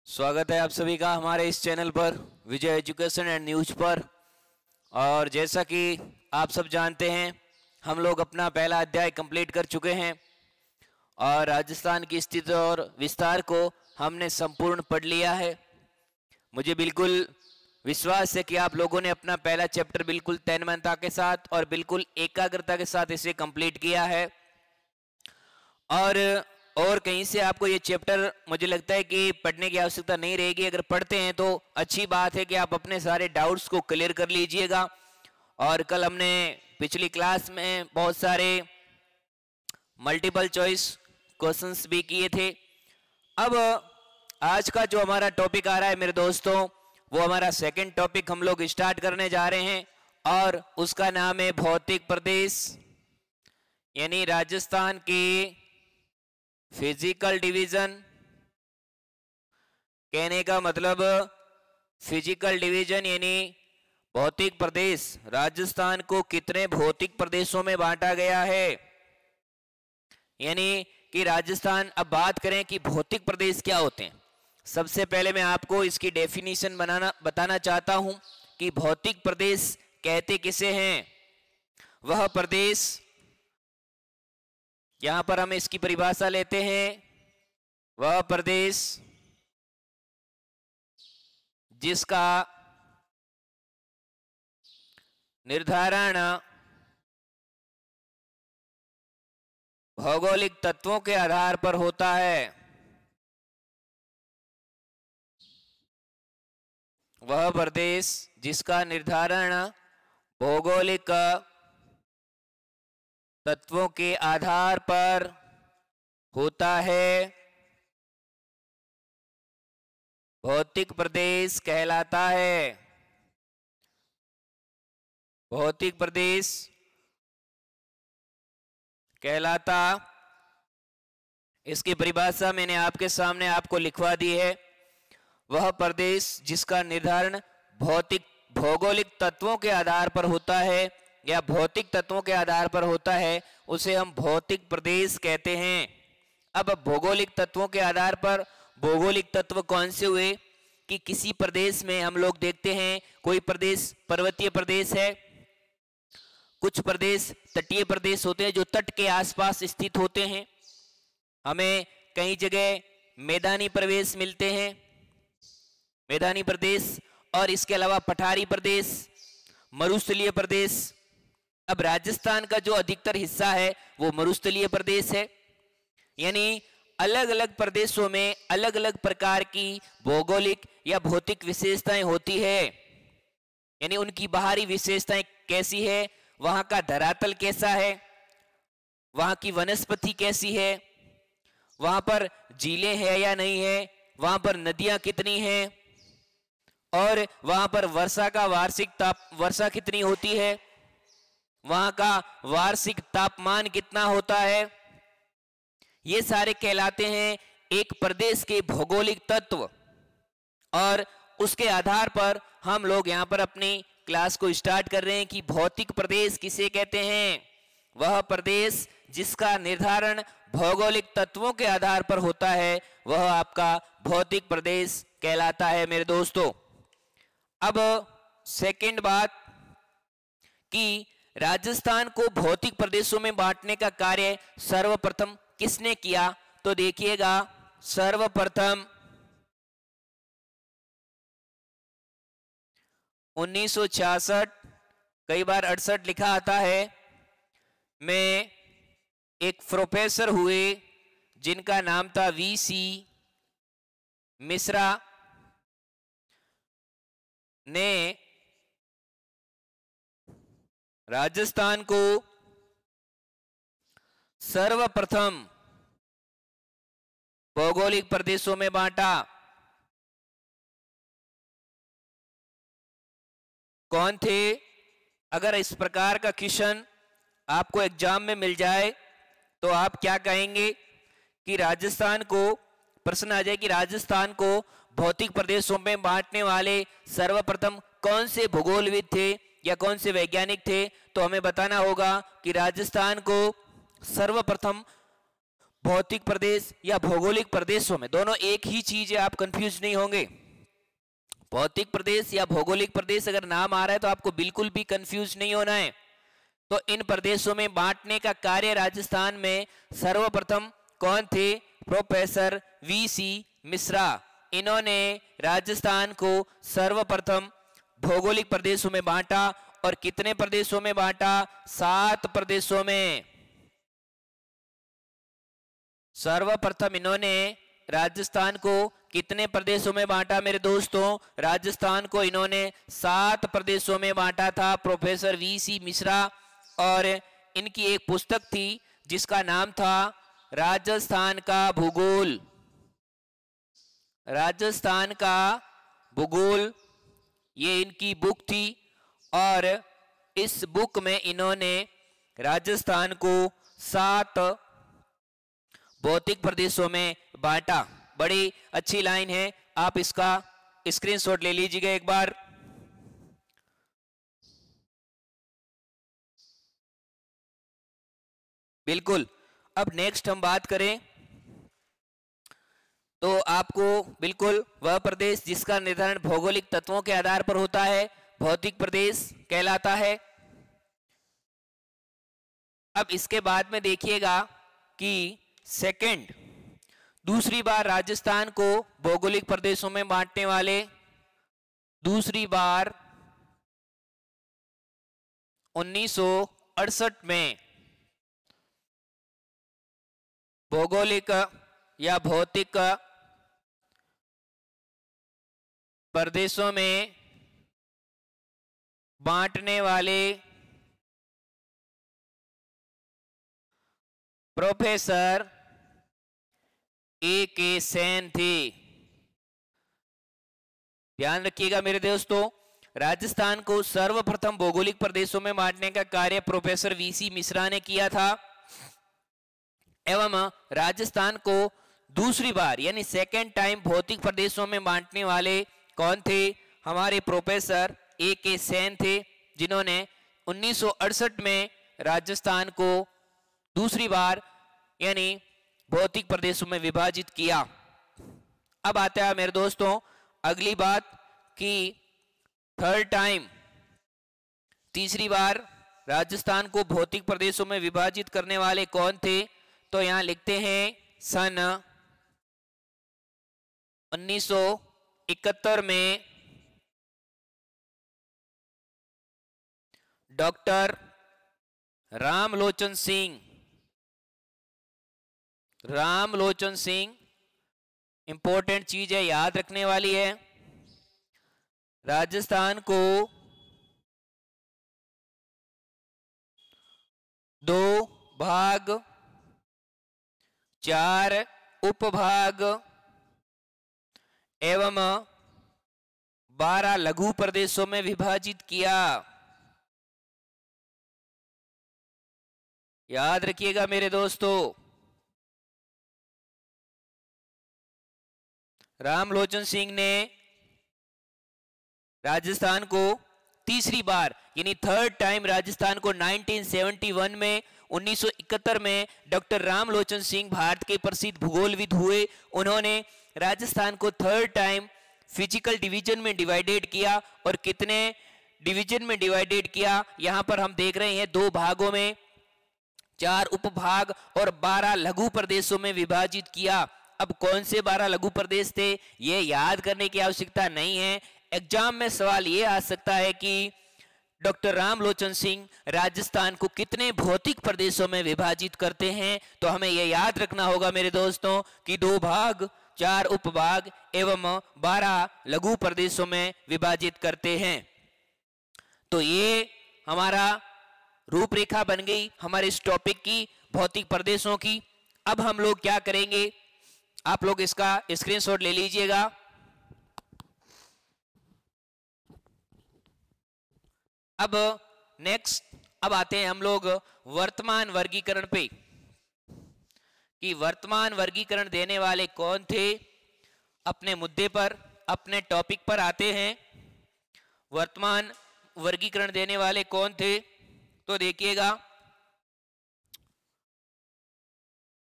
स्वागत है आप सभी का हमारे इस चैनल पर विजय एजुकेशन एंड न्यूज पर। और जैसा कि आप सब जानते हैं, हम लोग अपना पहला अध्याय कंप्लीट कर चुके हैं और राजस्थान की स्थिति और विस्तार को हमने संपूर्ण पढ़ लिया है। मुझे बिल्कुल विश्वास है कि आप लोगों ने अपना पहला चैप्टर बिल्कुल तन्मयता के साथ और बिल्कुल एकाग्रता के साथ इसे कंप्लीट किया है। और कहीं से आपको ये चैप्टर मुझे लगता है कि पढ़ने की आवश्यकता नहीं रहेगी। अगर पढ़ते हैं तो अच्छी बात है कि आप अपने सारे डाउट्स को क्लियर कर लीजिएगा। और कल हमने पिछली क्लास में बहुत सारे मल्टीपल चॉइस क्वेश्चंस भी किए थे। अब आज का जो हमारा टॉपिक आ रहा है मेरे दोस्तों, वो हमारा सेकंड टॉपिक हम लोग स्टार्ट करने जा रहे हैं और उसका नाम है भौतिक प्रदेश, यानी राजस्थान के फिजिकल डिवीजन। कहने का मतलब फिजिकल डिवीजन यानी भौतिक प्रदेश। राजस्थान को कितने भौतिक प्रदेशों में बांटा गया है, यानी कि राजस्थान। अब बात करें कि भौतिक प्रदेश क्या होते हैं। सबसे पहले मैं आपको इसकी डेफिनेशन बताना चाहता हूं कि भौतिक प्रदेश कहते किसे हैं। वह प्रदेश, यहां पर हम इसकी परिभाषा लेते हैं, वह प्रदेश जिसका निर्धारण भौगोलिक तत्वों के आधार पर होता है। वह प्रदेश जिसका निर्धारण भौगोलिक तत्वों के आधार पर होता है, भौतिक प्रदेश कहलाता है। भौतिक प्रदेश कहलाता। इसकी परिभाषा मैंने आपके सामने आपको लिखवा दी है। वह प्रदेश जिसका निर्धारण भौगोलिक तत्वों के आधार पर होता है या भौतिक तत्वों के आधार पर होता है, उसे हम भौतिक प्रदेश कहते हैं। अब भौगोलिक तत्वों के आधार पर, भौगोलिक तत्व कौन से हुए कि किसी प्रदेश में हम लोग देखते हैं कोई प्रदेश पर्वतीय प्रदेश है, कुछ प्रदेश तटीय प्रदेश होते हैं जो तट के आसपास स्थित होते हैं। हमें कई जगह मैदानी प्रदेश मिलते हैं, मैदानी प्रदेश, और इसके अलावा पठारी प्रदेश, मरुस्थलीय प्रदेश। अब राजस्थान का जो अधिकतर हिस्सा है वो मरुस्थलीय प्रदेश है, यानी अलग अलग प्रदेशों में अलग अलग प्रकार की भौगोलिक या भौतिक विशेषताएं होती है। यानी उनकी बाहरी विशेषताएं कैसी है, वहां का धरातल कैसा है, वहां की वनस्पति कैसी है, वहां पर झीलें हैं या नहीं है, वहां पर नदियां कितनी हैं, और वहां पर वर्षा कितनी होती है, वहां का वार्षिक तापमान कितना होता है। ये सारे कहलाते हैं एक प्रदेश के भौगोलिक तत्व। और उसके आधार पर हम लोग यहां पर अपनी क्लास को स्टार्ट कर रहे हैं कि भौतिक प्रदेश किसे कहते हैं। वह प्रदेश जिसका निर्धारण भौगोलिक तत्वों के आधार पर होता है, वह आपका भौतिक प्रदेश कहलाता है मेरे दोस्तों। अब सेकंड बात कि राजस्थान को भौतिक प्रदेशों में बांटने का कार्य सर्वप्रथम किसने किया, तो देखिएगा सर्वप्रथम 1966, कई बार 68 लिखा आता है, में एक प्रोफेसर हुए जिनका नाम था वीसी मिश्रा ने राजस्थान को सर्वप्रथम भौगोलिक प्रदेशों में बांटा। कौन थे? अगर इस प्रकार का क्वेश्चन आपको एग्जाम में मिल जाए तो आप क्या कहेंगे कि राजस्थान को, प्रश्न आ जाए कि राजस्थान को भौतिक प्रदेशों में बांटने वाले सर्वप्रथम कौन से भूगोलविद थे या कौन से वैज्ञानिक थे, तो हमें बताना होगा कि राजस्थान को सर्वप्रथम भौतिक प्रदेश या भौगोलिक प्रदेशों में, दोनों एक ही चीज है, आप कंफ्यूज नहीं होंगे। भौतिक प्रदेश या भौगोलिक प्रदेश अगर नाम आ रहा है तो आपको बिल्कुल भी कंफ्यूज नहीं होना है। तो इन प्रदेशों में बांटने का कार्य राजस्थान में सर्वप्रथम कौन थे? Professor VC Mishra. इन्होंने राजस्थान को सर्वप्रथम भौगोलिक प्रदेशों में बांटा। और कितने प्रदेशों में बांटा? 7 प्रदेशों में। सर्वप्रथम इन्होंने राजस्थान को कितने प्रदेशों में बांटा मेरे दोस्तों? राजस्थान को इन्होंने 7 प्रदेशों में बांटा था, प्रोफेसर वीसी मिश्रा। और इनकी एक पुस्तक थी जिसका नाम था राजस्थान का भूगोल। राजस्थान का भूगोल, ये इनकी बुक थी। और इस बुक में इन्होंने राजस्थान को 7 भौतिक प्रदेशों में बांटा। बड़ी अच्छी लाइन है, आप इसका स्क्रीनशॉट ले लीजिएगा एक बार। बिल्कुल। अब नेक्स्ट हम बात करें तो आपको बिल्कुल वह प्रदेश जिसका निर्धारण भौगोलिक तत्वों के आधार पर होता है भौतिक प्रदेश कहलाता है। अब इसके बाद में देखिएगा कि सेकंड, दूसरी बार राजस्थान को भौगोलिक प्रदेशों में बांटने वाले, दूसरी बार 1968 में भौगोलिक या भौतिक प्रदेशों में बांटने वाले प्रोफेसर A.K. सेन थे। ध्यान रखिएगा मेरे दोस्तों, राजस्थान को सर्वप्रथम भौगोलिक प्रदेशों में बांटने का कार्य प्रोफेसर वीसी मिश्रा ने किया था। एवं राजस्थान को दूसरी बार यानी सेकेंड टाइम भौतिक प्रदेशों में बांटने वाले कौन थे? हमारे प्रोफेसर A.K. सेन थे, जिन्होंने 1968 में राजस्थान को दूसरी बार यानी भौतिक प्रदेशों में विभाजित किया। अब आता है मेरे दोस्तों अगली बात कि थर्ड टाइम, तीसरी बार राजस्थान को भौतिक प्रदेशों में विभाजित करने वाले कौन थे? तो यहां लिखते हैं सन 1971 में डॉक्टर रामलोचन सिंह। रामलोचन सिंह इंपॉर्टेंट चीज है, याद रखने वाली है। राजस्थान को 2 भाग, 4 उपभाग एवं 12 लघु प्रदेशों में विभाजित किया। याद रखिएगा मेरे दोस्तों, रामलोचन सिंह ने राजस्थान को तीसरी बार यानी थर्ड टाइम राजस्थान को 1971 में 1971 में डॉक्टर रामलोचन सिंह भारत के प्रसिद्ध भूगोलविद हुए। उन्होंने राजस्थान को थर्ड टाइम फिजिकल डिवीजन में डिवाइडेड किया। और कितने डिवीजन में डिवाइडेड किया? यहां पर हम देख रहे हैं 2 भागों में, 4 उपभाग और 12 लघु प्रदेशों में विभाजित किया। अब कौन से 12 लघु प्रदेश थे ये याद करने की आवश्यकता नहीं है। एग्जाम में सवाल ये आ सकता है कि डॉक्टर रामलोचन सिंह राजस्थान को कितने भौतिक प्रदेशों में विभाजित करते हैं? तो हमें यह याद रखना होगा मेरे दोस्तों कि 2 भाग, 4 उपभाग एवं 12 लघु प्रदेशों में विभाजित करते हैं। तो ये हमारा रूपरेखा बन गई हमारे इस टॉपिक की, भौतिक प्रदेशों की। अब हम लोग क्या करेंगे, आप लोग इसका स्क्रीनशॉट ले लीजिएगा। अब नेक्स्ट, अब आते हैं हम लोग वर्तमान वर्गीकरण पे कि वर्तमान वर्गीकरण देने वाले कौन थे। अपने मुद्दे पर, अपने टॉपिक पर आते हैं। वर्तमान वर्गीकरण देने वाले कौन थे? तो देखिएगा,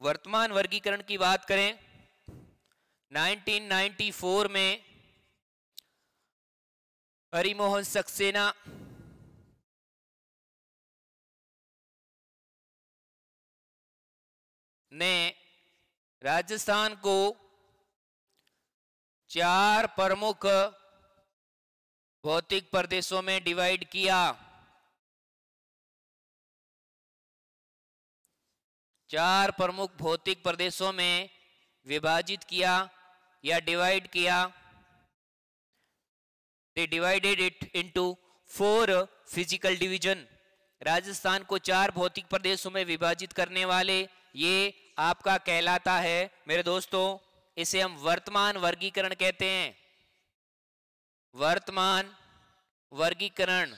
वर्तमान वर्गीकरण की बात करें 1994 में हरिमोहन सक्सेना ने राजस्थान को 4 प्रमुख भौतिक प्रदेशों में डिवाइड किया। 4 प्रमुख भौतिक प्रदेशों में विभाजित किया या डिवाइड किया। They divided it into 4 physical division। Rajasthan को 4 भौतिक प्रदेशों में विभाजित करने वाले ये आपका कहलाता है मेरे दोस्तों, इसे हम वर्तमान वर्गीकरण कहते हैं। वर्तमान वर्गीकरण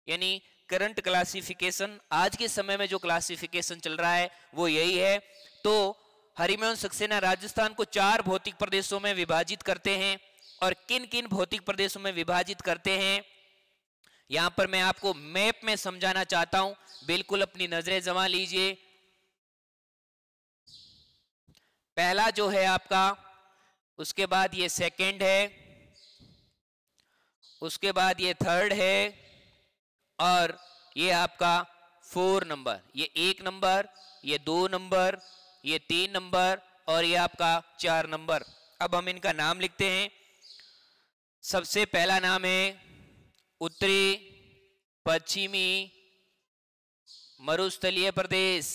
यानी करंट क्लासिफिकेशन, आज के समय में जो क्लासिफिकेशन चल रहा है वो यही है। तो हरिमोहन सक्सेना राजस्थान को 4 भौतिक प्रदेशों में विभाजित करते हैं। और किन किन भौतिक प्रदेशों में विभाजित करते हैं यहां पर मैं आपको मैप में समझाना चाहता हूं, बिल्कुल अपनी नजरें जमा लीजिए। पहला जो है आपका, उसके बाद ये सेकंड है, उसके बाद ये थर्ड है, और ये आपका 4 नंबर, ये 1 नंबर, ये 2 नंबर, ये 3 नंबर, और ये आपका 4 नंबर। अब हम इनका नाम लिखते हैं। सबसे पहला नाम है उत्तरी पश्चिमी मरुस्थलीय प्रदेश।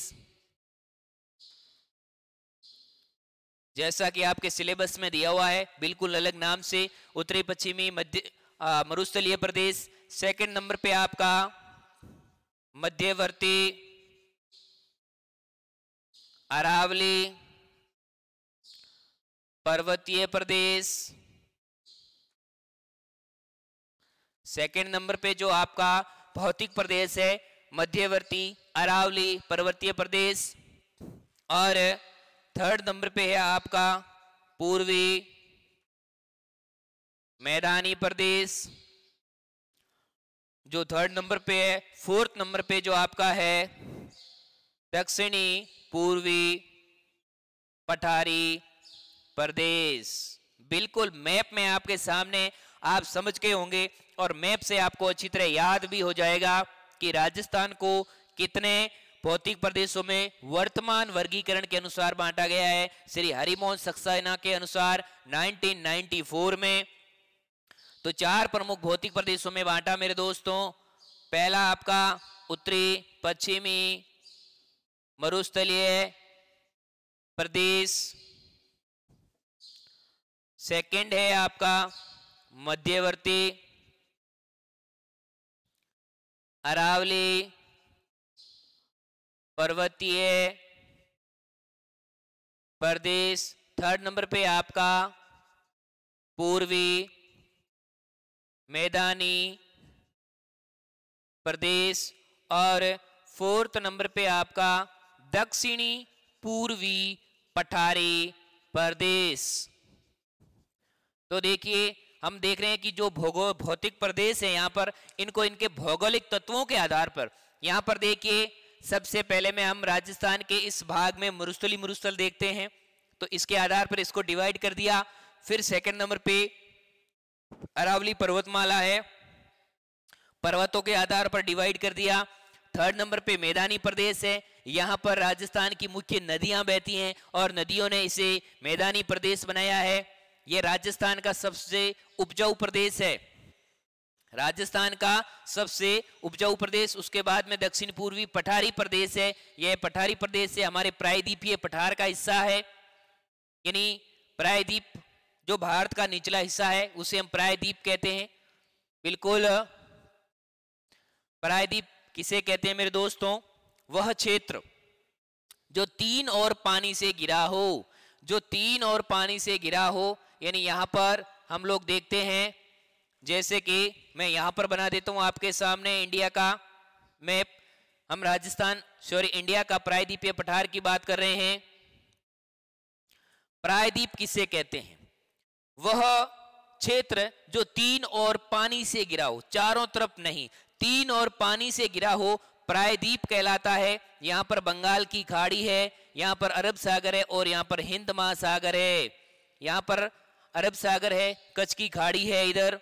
जैसा कि आपके सिलेबस में दिया हुआ है, बिल्कुल अलग नाम से उत्तरी पश्चिमी मरुस्थलीय प्रदेश। सेकंड नंबर पे आपका मध्यवर्ती अरावली पर्वतीय प्रदेश। सेकंड नंबर पे जो आपका भौतिक प्रदेश है मध्यवर्ती अरावली पर्वतीय प्रदेश। और थर्ड नंबर पे है आपका पूर्वी मैदानी प्रदेश जो थर्ड नंबर पे है। फोर्थ नंबर पे जो आपका है दक्षिणी पूर्वी पठारी प्रदेश। बिल्कुल मैप में आपके सामने आप समझ के होंगे, और मैप से आपको अच्छी तरह याद भी हो जाएगा कि राजस्थान को कितने भौतिक प्रदेशों में वर्तमान वर्गीकरण के अनुसार बांटा गया है। श्री हरिमोहन सक्सेना के अनुसार 1994 में तो 4 प्रमुख भौतिक प्रदेशों में बांटा मेरे दोस्तों। पहला आपका उत्तरी पश्चिमी मरुस्थलीय प्रदेश, सेकंड है आपका मध्यवर्ती अरावली पर्वतीय प्रदेश, थर्ड नंबर पे आपका पूर्वी मैदानी प्रदेश, और फोर्थ नंबर पे आपका दक्षिणी पूर्वी पठारी प्रदेश। तो देखिए हम देख रहे हैं कि जो भौतिक प्रदेश है यहाँ पर, इनको इनके भौगोलिक तत्वों के आधार पर, यहाँ पर देखिए सबसे पहले में हम राजस्थान के इस भाग में मरुस्थल देखते हैं, तो इसके आधार पर इसको डिवाइड कर दिया। फिर सेकंड नंबर पे अरावली पर्वतमाला है, पर्वतों के आधार पर डिवाइड कर दिया। थर्ड नंबर पे मैदानी प्रदेश है, यहाँ पर राजस्थान की मुख्य नदियां बहती हैं और नदियों ने इसे मैदानी प्रदेश बनाया है। ये राजस्थान का सबसे उपजाऊ प्रदेश है, राजस्थान का सबसे उपजाऊ प्रदेश। उसके बाद में दक्षिण पूर्वी पठारी प्रदेश है, यह पठारी प्रदेश से हमारे प्रायद्वीपीय पठार का हिस्सा है, यानी प्रायद्वीप जो भारत का निचला हिस्सा है उसे हम प्रायद्वीप कहते हैं। बिल्कुल प्रायद्वीप किसे कहते हैं मेरे दोस्तों? वह क्षेत्र जो 3 और पानी से घिरा हो, जो 3 और पानी से घिरा हो, यानी यहां पर हम लोग देखते हैं, जैसे कि मैं यहां पर बना देता हूं आपके सामने इंडिया का मैप। हम इंडिया का प्रायद्वीपीय पठार की बात कर रहे हैं। प्रायद्वीप किसे कहते हैं? वह क्षेत्र जो 3 और पानी से घिरा हो, चारों तरफ नहीं, 3 और पानी से घिरा हो, प्रायद्वीप कहलाता है। यहाँ पर बंगाल की खाड़ी है, यहाँ पर अरब सागर है और यहाँ पर हिंद महासागर है। यहाँ पर अरब सागर है, कच्छ की खाड़ी है, इधर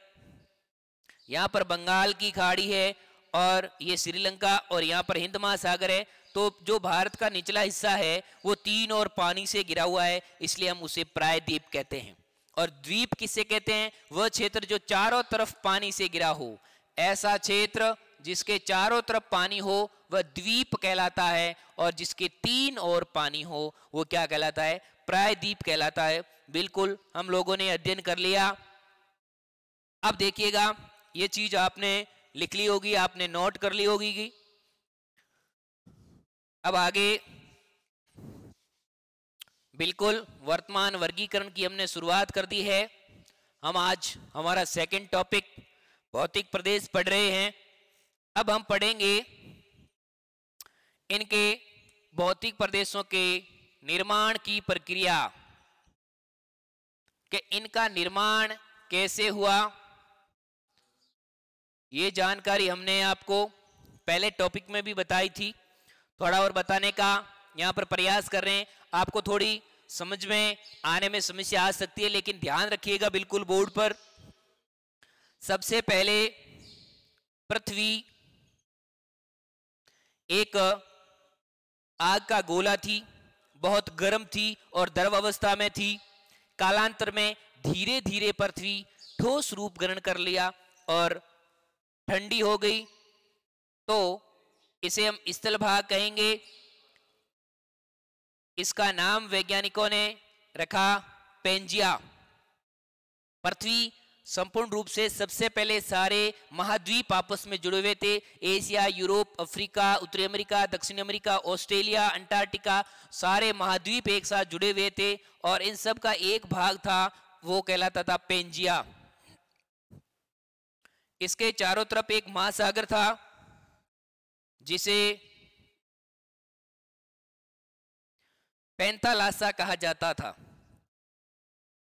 यहाँ पर बंगाल की खाड़ी है और ये श्रीलंका, और यहाँ पर हिंद महासागर है। तो जो भारत का निचला हिस्सा है वो तीन और पानी से घिरा हुआ है, इसलिए हम उसे प्रायद्वीप कहते हैं। और द्वीप किसे कहते हैं? वह क्षेत्र जो चारों तरफ पानी से घिरा हो। ऐसा क्षेत्र जिसके चारों तरफ पानी हो वह द्वीप कहलाता है, और जिसके तीन और पानी हो वो क्या कहलाता है? प्रायद्वीप कहलाता है। बिल्कुल हम लोगों ने अध्ययन कर लिया। अब देखिएगा, ये चीज आपने लिख ली होगी, आपने नोट कर ली होगी कि अब आगे बिल्कुल वर्तमान वर्गीकरण की हमने शुरुआत कर दी है। हम आज हमारा सेकंड टॉपिक भौतिक प्रदेश पढ़ रहे हैं। अब हम पढ़ेंगे इनके भौतिक प्रदेशों के निर्माण की प्रक्रिया, कि इनका निर्माण कैसे हुआ। ये जानकारी हमने आपको पहले टॉपिक में भी बताई थी, थोड़ा और बताने का यहाँ पर प्रयास कर रहे हैं। आपको थोड़ी समझ में आने में समस्या आ सकती है, लेकिन ध्यान रखिएगा बिल्कुल बोर्ड पर। सबसे पहले पृथ्वी एक आग का गोला थी, बहुत गर्म थी और द्रव अवस्था में थी। कालांतर में धीरे धीरे पृथ्वी ठोस रूप ग्रहण कर लिया और ठंडी हो गई, तो इसे हम स्थलभाग कहेंगे। इसका नाम वैज्ञानिकों ने रखा पेंजिया। पृथ्वी संपूर्ण रूप से सबसे पहले सारे महाद्वीप आपस में जुड़े हुए थे। एशिया, यूरोप, अफ्रीका, उत्तरी अमेरिका, दक्षिण अमेरिका, ऑस्ट्रेलिया, अंटार्कटिका, सारे महाद्वीप एक साथ जुड़े हुए थे और इन सब का एक भाग था, वो कहलाता था पेंजिया। इसके चारों तरफ एक महासागर था जिसे पैंथालासा कहा जाता था।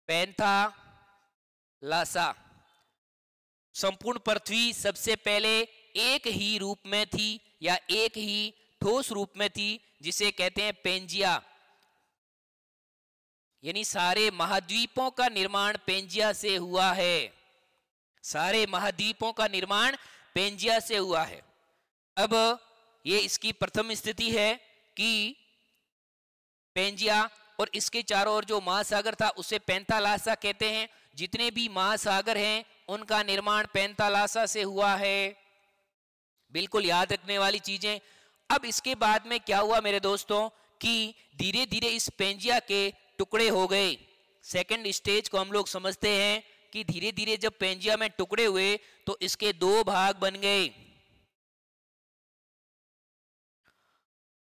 पैंथालासा। संपूर्ण पृथ्वी सबसे पहले एक ही रूप में थी या एक ही ठोस रूप में थी, जिसे कहते हैं पेंजिया। यानी सारे महाद्वीपों का निर्माण पेंजिया से हुआ है। सारे महाद्वीपों का निर्माण पेंजिया से हुआ है। अब ये इसकी प्रथम स्थिति है कि पेंजिया और इसके चारों ओर जो महासागर था उसे पैंथालासा कहते हैं। जितने भी महासागर हैं उनका निर्माण पैंथालासा से हुआ है। बिल्कुल याद रखने वाली चीजें। अब इसके बाद में क्या हुआ मेरे दोस्तों कि धीरे धीरे इस पेंजिया के टुकड़े हो गए। सेकंड स्टेज को हम लोग समझते हैं कि धीरे धीरे जब पेंजिया में टुकड़े हुए तो इसके दो भाग बन गए।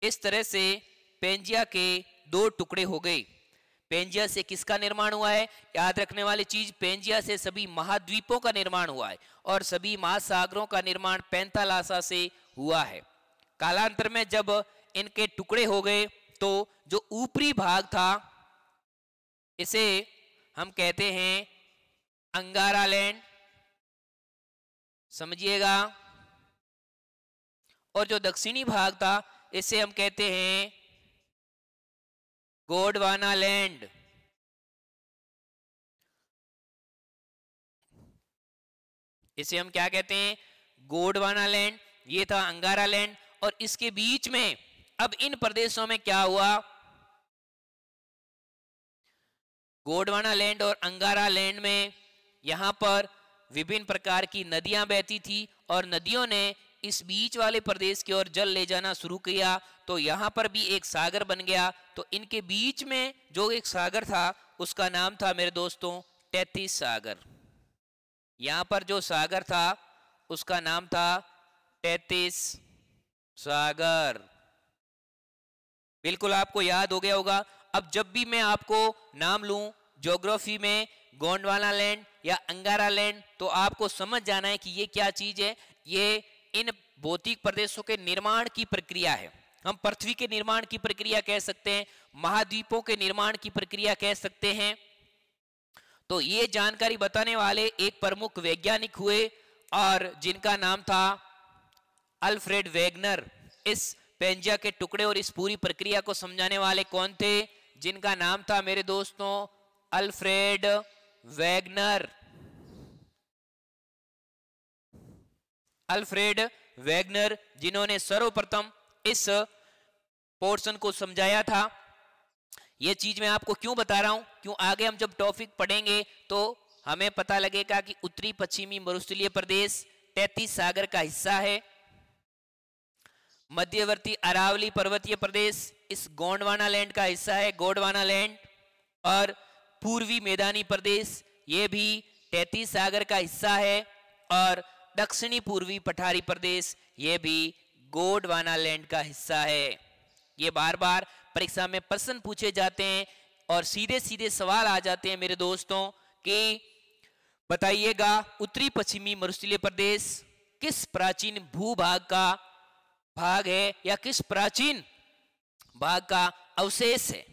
इस तरह से पेंजिया के दो टुकड़े हो गए। पेंजिया से किसका निर्माण हुआ है? याद रखने वाली चीज, पेंजिया से सभी महाद्वीपों का निर्माण हुआ है और सभी महासागरों का निर्माण पैंथालासा से हुआ है। कालांतर में जब इनके टुकड़े हो गए तो जो ऊपरी भाग था इसे हम कहते हैं अंगारा लैंड, समझिएगा, और जो दक्षिणी भाग था इसे हम कहते हैं गोंडवाना लैंड। इसे हम क्या कहते हैं? गोंडवाना लैंड। ये था अंगारा लैंड। और इसके बीच में अब इन प्रदेशों में क्या हुआ? गोंडवाना लैंड और अंगारा लैंड में यहां पर विभिन्न प्रकार की नदियां बहती थी और नदियों ने इस बीच वाले प्रदेश की ओर जल ले जाना शुरू किया, तो यहां पर भी एक सागर बन गया। तो इनके बीच में जो एक सागर था उसका नाम था मेरे दोस्तों तैतीस सागर। यहां पर जो सागर था उसका नाम था तैतीस सागर। बिल्कुल आपको याद हो गया होगा। अब जब भी मैं आपको नाम लूं ज्योग्राफी में गोंडवाना लैंड या अंगारा लैंड, तो आपको समझ जाना है कि ये क्या चीज है। ये इन भौतिक प्रदेशों के निर्माण की प्रक्रिया है। हम पृथ्वी के निर्माण की प्रक्रिया कह सकते हैं, महाद्वीपों के निर्माण की प्रक्रिया कह सकते हैं। तो ये जानकारी बताने वाले एक प्रमुख वैज्ञानिक हुए और जिनका नाम था अल्फ्रेड वेगनर। इस पेंजिया के टुकड़े और इस पूरी प्रक्रिया को समझाने वाले कौन थे, जिनका नाम था मेरे दोस्तों अल्फ्रेड वैगनर। अल्फ्रेड वैगनर, जिन्होंने सर्वप्रथम इस पोर्शन को समझाया था। यह चीज मैं आपको क्यों बता रहा हूं, क्यों आगे हम जब टॉपिक पढ़ेंगे तो हमें पता लगेगा कि उत्तरी पश्चिमी मरुस्थलीय प्रदेश 33 सागर का हिस्सा है। मध्यवर्ती अरावली पर्वतीय प्रदेश इस गोंडवाना लैंड का हिस्सा है, गोंडवाना लैंड। और पूर्वी मैदानी प्रदेश ये भी 33 सागर का हिस्सा है। और दक्षिणी पूर्वी पठारी प्रदेश ये भी गोंडवाना लैंड का हिस्सा है। ये बार बार परीक्षा में प्रश्न पूछे जाते हैं और सीधे सीधे सवाल आ जाते हैं मेरे दोस्तों कि बताइएगा उत्तरी पश्चिमी मरुस्थलीय प्रदेश किस प्राचीन भूभाग का भाग है या किस प्राचीन भाग का अवशेष है।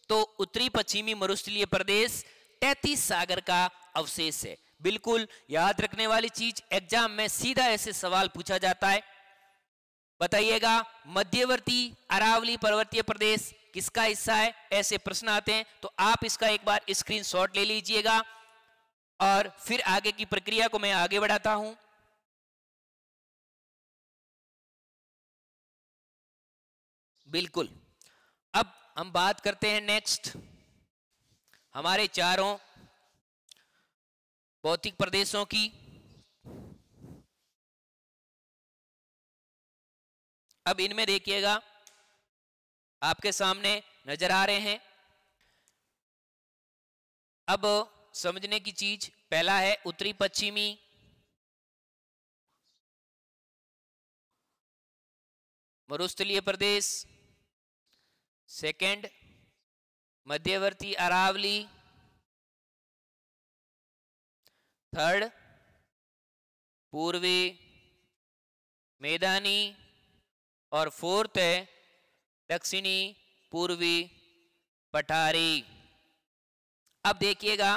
तो उत्तरी पश्चिमी मरुस्थलीय प्रदेश 33 सागर का अवशेष है। बिल्कुल याद रखने वाली चीज, एग्जाम में सीधा ऐसे सवाल पूछा जाता है। बताइएगा मध्यवर्ती अरावली पर्वतीय प्रदेश किसका हिस्सा है, ऐसे प्रश्न आते हैं। तो आप इसका एक बार स्क्रीनशॉट ले लीजिएगा और फिर आगे की प्रक्रिया को मैं आगे बढ़ाता हूं। बिल्कुल, अब हम बात करते हैं नेक्स्ट हमारे चारों भौतिक प्रदेशों की। अब इनमें देखिएगा आपके सामने नजर आ रहे हैं। अब समझने की चीज, पहला है उत्तरी पश्चिमी मरुस्थलीय प्रदेश, सेकंड मध्यवर्ती अरावली, थर्ड पूर्वी मैदानी और फोर्थ है दक्षिणी पूर्वी पठारी। अब देखिएगा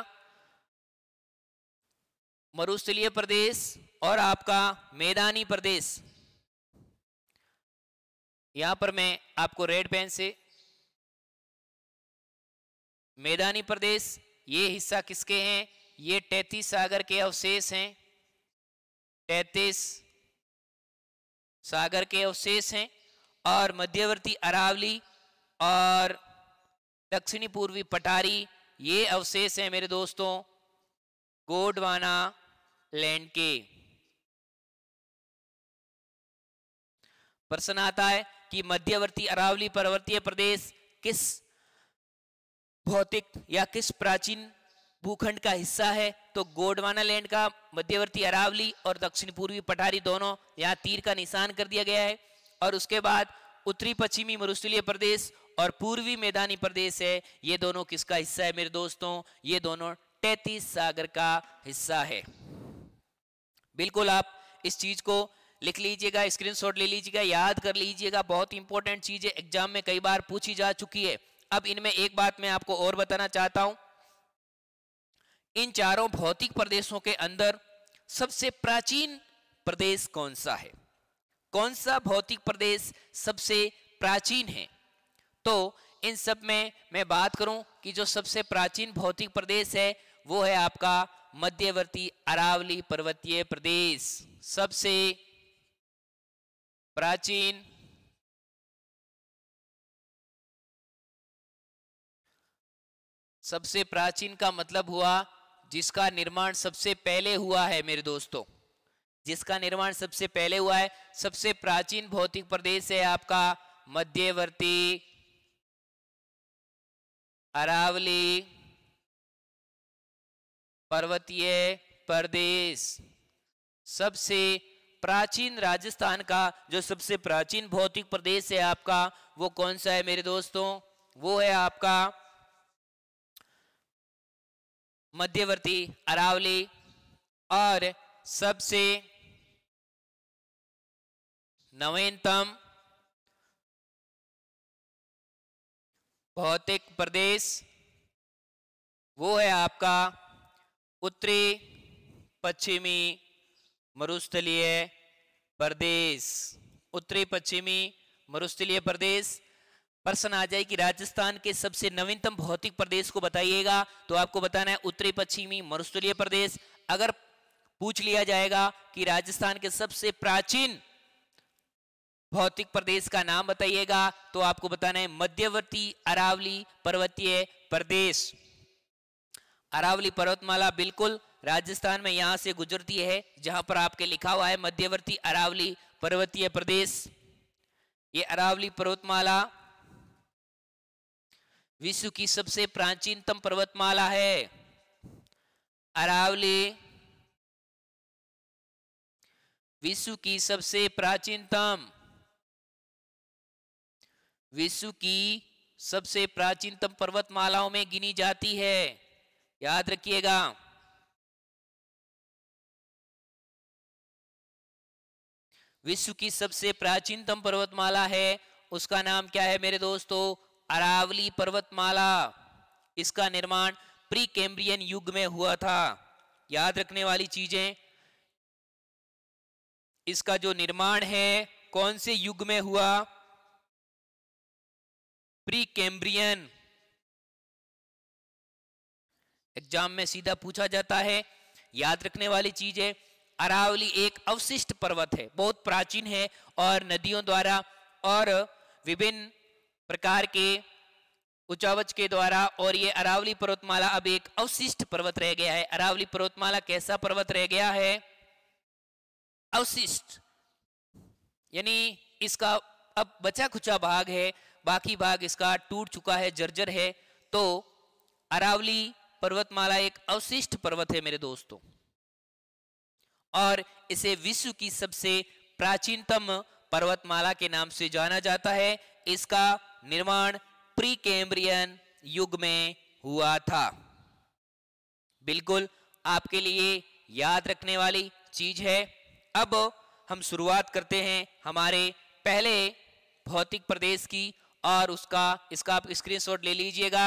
मरुस्थलीय प्रदेश और आपका मैदानी प्रदेश, यहां पर मैं आपको रेड पेन से, मैदानी प्रदेश ये हिस्सा किसके हैं, ये 33 सागर के अवशेष हैं, 33 सागर के अवशेष हैं। और मध्यवर्ती अरावली और दक्षिणी पूर्वी पठारी ये अवशेष हैं मेरे दोस्तों गोंडवाना लैंड के। प्रश्न आता है कि मध्यवर्ती अरावली पर्वतीय प्रदेश किस भौतिक या किस प्राचीन भूखंड का हिस्सा है। तो गोंडवाना लैंड का मध्यवर्ती अरावली और दक्षिण पूर्वी पठारी दोनों, यहाँ तीर का निशान कर दिया गया है। और उसके बाद उत्तरी पश्चिमी मरुस्थलीय प्रदेश और पूर्वी मैदानी प्रदेश है, ये दोनों किसका हिस्सा है मेरे दोस्तों, ये दोनों 33 सागर का हिस्सा है। बिल्कुल आप इस चीज को लिख लीजिएगा, स्क्रीनशॉट ले लीजिएगा, याद कर लीजिएगा, बहुत इंपॉर्टेंट चीज है, एग्जाम में कई बार पूछी जा चुकी है। अब इनमें एक बात मैं आपको और बताना चाहता हूं, इन चारों भौतिक प्रदेशों के अंदर सबसे प्राचीन प्रदेश कौन सा है, कौन सा भौतिक प्रदेश सबसे प्राचीन है। तो इन सब में मैं बात करूं कि जो सबसे प्राचीन भौतिक प्रदेश है वो है आपका मध्यवर्ती अरावली पर्वतीय प्रदेश। सबसे प्राचीन सबसे प्राचीन का मतलब हुआ जिसका निर्माण सबसे पहले हुआ है मेरे दोस्तों, जिसका निर्माण सबसे पहले हुआ है। सबसे प्राचीन भौतिक प्रदेश है आपका मध्यवर्ती अरावली पर्वतीय प्रदेश। सबसे प्राचीन राजस्थान का जो सबसे प्राचीन भौतिक प्रदेश है आपका वो कौन सा है मेरे दोस्तों, वो है आपका मध्यवर्ती अरावली। और सबसे नवीनतम भौतिक प्रदेश वो है आपका उत्तरी पश्चिमी मरुस्थलीय प्रदेश। उत्तरी पश्चिमी मरुस्थलीय प्रदेश। प्रश्न आ जाए कि राजस्थान के सबसे नवीनतम भौतिक प्रदेश को बताइएगा, तो आपको बताना है उत्तरी पश्चिमी मरुस्थलीय प्रदेश। अगर पूछ लिया जाएगा कि राजस्थान के सबसे प्राचीन भौतिक प्रदेश का नाम बताइएगा, तो आपको बताना है मध्यवर्ती अरावली पर्वतीय प्रदेश। अरावली पर्वतमाला बिल्कुल राजस्थान में यहां से गुजरती है, जहां पर आपके लिखा हुआ है मध्यवर्ती अरावली पर्वतीय प्रदेश। ये अरावली पर्वतमाला विश्व की सबसे प्राचीनतम पर्वतमाला है। अरावली विश्व की सबसे प्राचीनतम पर्वतमालाओं में गिनी जाती है, याद रखिएगा। विश्व की सबसे प्राचीनतम पर्वतमाला है, उसका नाम क्या है मेरे दोस्तों? अरावली पर्वतमाला। इसका निर्माण प्री कैम्ब्रियन युग में हुआ था। याद रखने वाली चीजें, इसका जो निर्माण है कौन से युग में हुआ? Pre Cambrian. एग्जाम में सीधा पूछा जाता है। याद रखने वाली चीज है, अरावली एक अवशिष्ट पर्वत है, बहुत प्राचीन है और नदियों द्वारा और विभिन्न प्रकार के उचावच के द्वारा, और ये अरावली पर्वतमाला अब एक अवशिष्ट पर्वत रह गया है। अरावली पर्वतमाला कैसा पर्वत रह गया है? अवशिष्ट, यानी इसका अब बचा खुचा भाग है, बाकी भाग इसका टूट चुका है, जर्जर है। तो अरावली पर्वतमाला एक अवशिष्ट पर्वत है मेरे दोस्तों, और इसे विश्व की सबसे प्राचीनतम पर्वतमाला के नाम से जाना जाता है। इसका निर्माण प्री कैम्ब्रियन युग में हुआ था। बिल्कुल आपके लिए याद रखने वाली चीज है। अब हम शुरुआत करते हैं हमारे पहले भौतिक प्रदेश की, और इसका आप स्क्रीनशॉट ले लीजिएगा।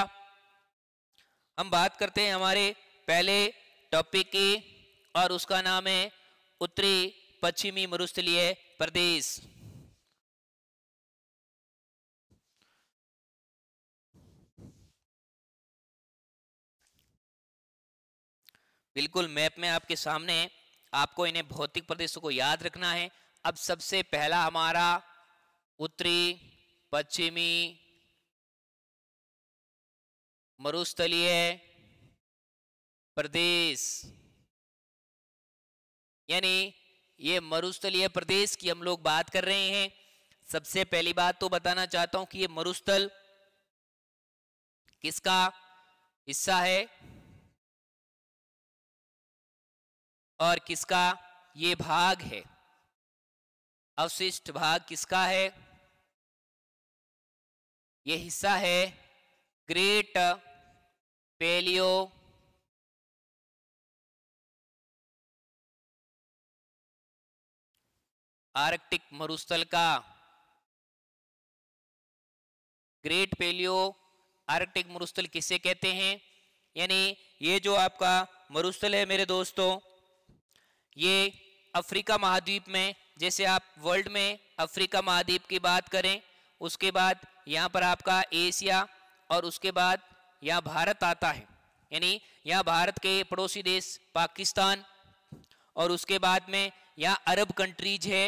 हम बात करते हैं हमारे पहले टॉपिक की, और उसका नाम है उत्तरी पश्चिमी मरुस्थलीय प्रदेश। बिल्कुल मैप में आपके सामने, आपको इन्हें भौतिक प्रदेशों को याद रखना है। अब सबसे पहला हमारा उत्तरी पश्चिमी मरुस्थलीय प्रदेश, यानी ये मरुस्थलीय प्रदेश की हम लोग बात कर रहे हैं। सबसे पहली बात तो बताना चाहता हूं कि ये मरुस्थल किसका हिस्सा है और किसका ये भाग है। अवशिष्ट भाग किसका है? ये हिस्सा है ग्रेट पैलियो आर्कटिक मरुस्थल का। ग्रेट पैलियो आर्कटिक मरुस्थल किसे कहते हैं? यानी ये जो आपका मरुस्थल है मेरे दोस्तों, ये अफ्रीका महाद्वीप में, जैसे आप वर्ल्ड में अफ्रीका महाद्वीप की बात करें, उसके बाद यहाँ पर आपका एशिया, और उसके बाद यहाँ भारत आता है, यानी यहाँ भारत के पड़ोसी देश पाकिस्तान, और उसके बाद में यहाँ अरब कंट्रीज है,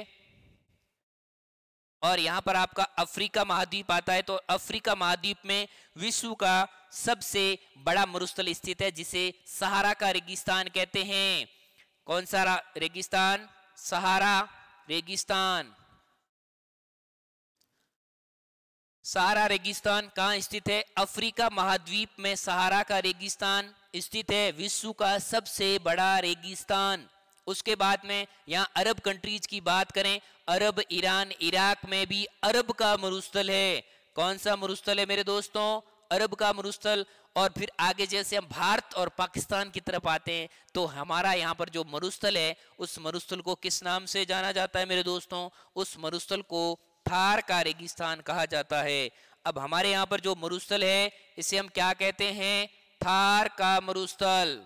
और यहाँ पर आपका अफ्रीका महाद्वीप आता है। तो अफ्रीका महाद्वीप में विश्व का सबसे बड़ा मरुस्थल स्थित है, जिसे सहारा का रेगिस्तान कहते हैं। कौन सा रेगिस्तान? सहारा रेगिस्तान। सहारा रेगिस्तान कहाँ स्थित है? अफ्रीका महाद्वीप में सहारा का रेगिस्तान स्थित है, विश्व का सबसे बड़ा रेगिस्तान। उसके बाद में यहाँ अरब कंट्रीज की बात करें, अरब, ईरान, इराक में भी अरब का मरुस्थल है। कौन सा मरुस्थल है मेरे दोस्तों? अरब का मरुस्थल। और फिर आगे जैसे हम भारत और पाकिस्तान की तरफ आते हैं, तो हमारा यहाँ पर जो मरुस्थल है, उस मरुस्थल को किस नाम से जाना जाता है मेरे दोस्तों? उस मरुस्थल को थार का रेगिस्तान कहा जाता है। अब हमारे यहाँ पर जो मरुस्थल है, इसे हम क्या कहते हैं? थार का मरुस्थल।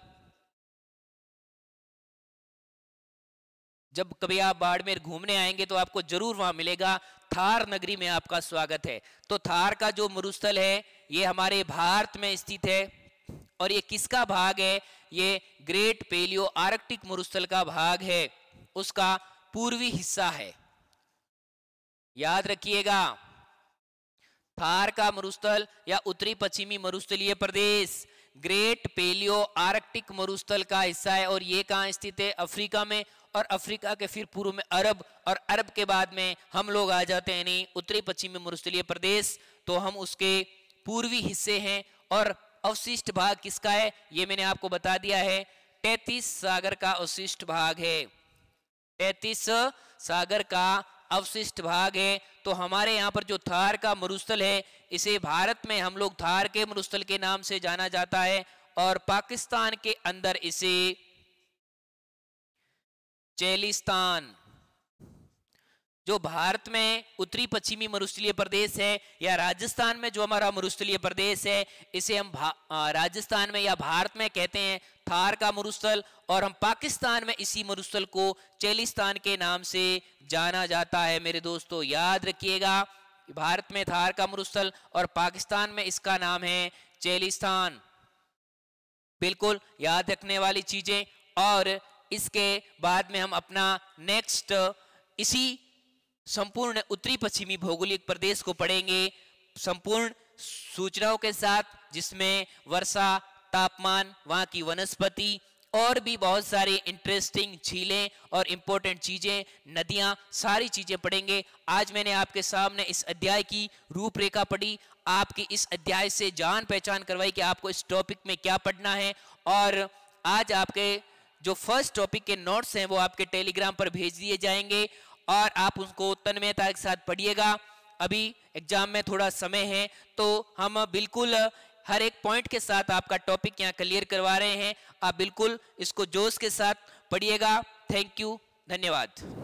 जब कभी आप बाड़मेर घूमने आएंगे तो आपको जरूर वहां मिलेगा। थार नगरी में आपका स्वागत है। तो थार का जो मरुस्थल है ये हमारे भारत में स्थित है और ये किसका भाग है? ये ग्रेट पैलियो आर्कटिक मरुस्थल का भाग है, उसका पूर्वी हिस्सा है। याद रखिएगा, थार का मरुस्थल या उत्तरी पश्चिमी मरुस्थलीय प्रदेश ग्रेट पैलियो आर्कटिक मरुस्थल का हिस्सा है। और ये कहाँ स्थित है? अफ्रीका में। और अफ्रीका के फिर पूर्व में अरब, और अरब के बाद में हम लोग आ जाते हैं नहीं उत्तरी पश्चिमी मरुस्थलीय प्रदेश, तो हम उसके पूर्वी हिस्से हैं। और अवशिष्ट भाग किसका है ये मैंने आपको बता दिया है, 33 सागर का अवशिष्ट भाग है। 33 सागर का अवशिष्ट भाग है। तो हमारे यहाँ पर जो थार का मरुस्थल है इसे भारत में हम लोग थार के मरुस्थल के नाम से जाना जाता है, और पाकिस्तान के अंदर इसे चेलिस्तान, जो भारत में उत्तरी पश्चिमी मरुस्थलीय प्रदेश है, या राजस्थान में जो हमारा मरुस्थलीय प्रदेश है इसे हम राजस्थान में या भारत में कहते हैं थार का मरुस्थल, और हम पाकिस्तान में इसी मरुस्थल को चेलिस्तान के नाम से जाना जाता है। मेरे दोस्तों याद रखिएगा, भारत में थार का मरुस्थल और पाकिस्तान में इसका नाम है चेलिस्तान। बिल्कुल याद रखने वाली चीजें। और इसके बाद में हम अपना नेक्स्ट इसी संपूर्ण उत्तरी पश्चिमी भौगोलिक प्रदेश को पढ़ेंगे संपूर्ण सूचनाओं के साथ, जिसमें वर्षा, तापमान, वहां की वनस्पति और भी बहुत सारी इंटरेस्टिंग झीलें और इंपॉर्टेंट चीजें, नदियां, सारी चीजें पढ़ेंगे। आज मैंने आपके सामने इस अध्याय की रूपरेखा पढ़ी, आपकी इस अध्याय से जान पहचान करवाई कि आपको इस टॉपिक में क्या पढ़ना है। और आज आपके जो फर्स्ट टॉपिक के नोट्स हैं वो आपके टेलीग्राम पर भेज दिए जाएंगे और आप उसको तन्मयता के साथ पढ़िएगा। अभी एग्जाम में थोड़ा समय है तो हम बिल्कुल हर एक पॉइंट के साथ आपका टॉपिक यहाँ क्लियर करवा रहे हैं। आप बिल्कुल इसको जोश के साथ पढ़िएगा। थैंक यू, धन्यवाद।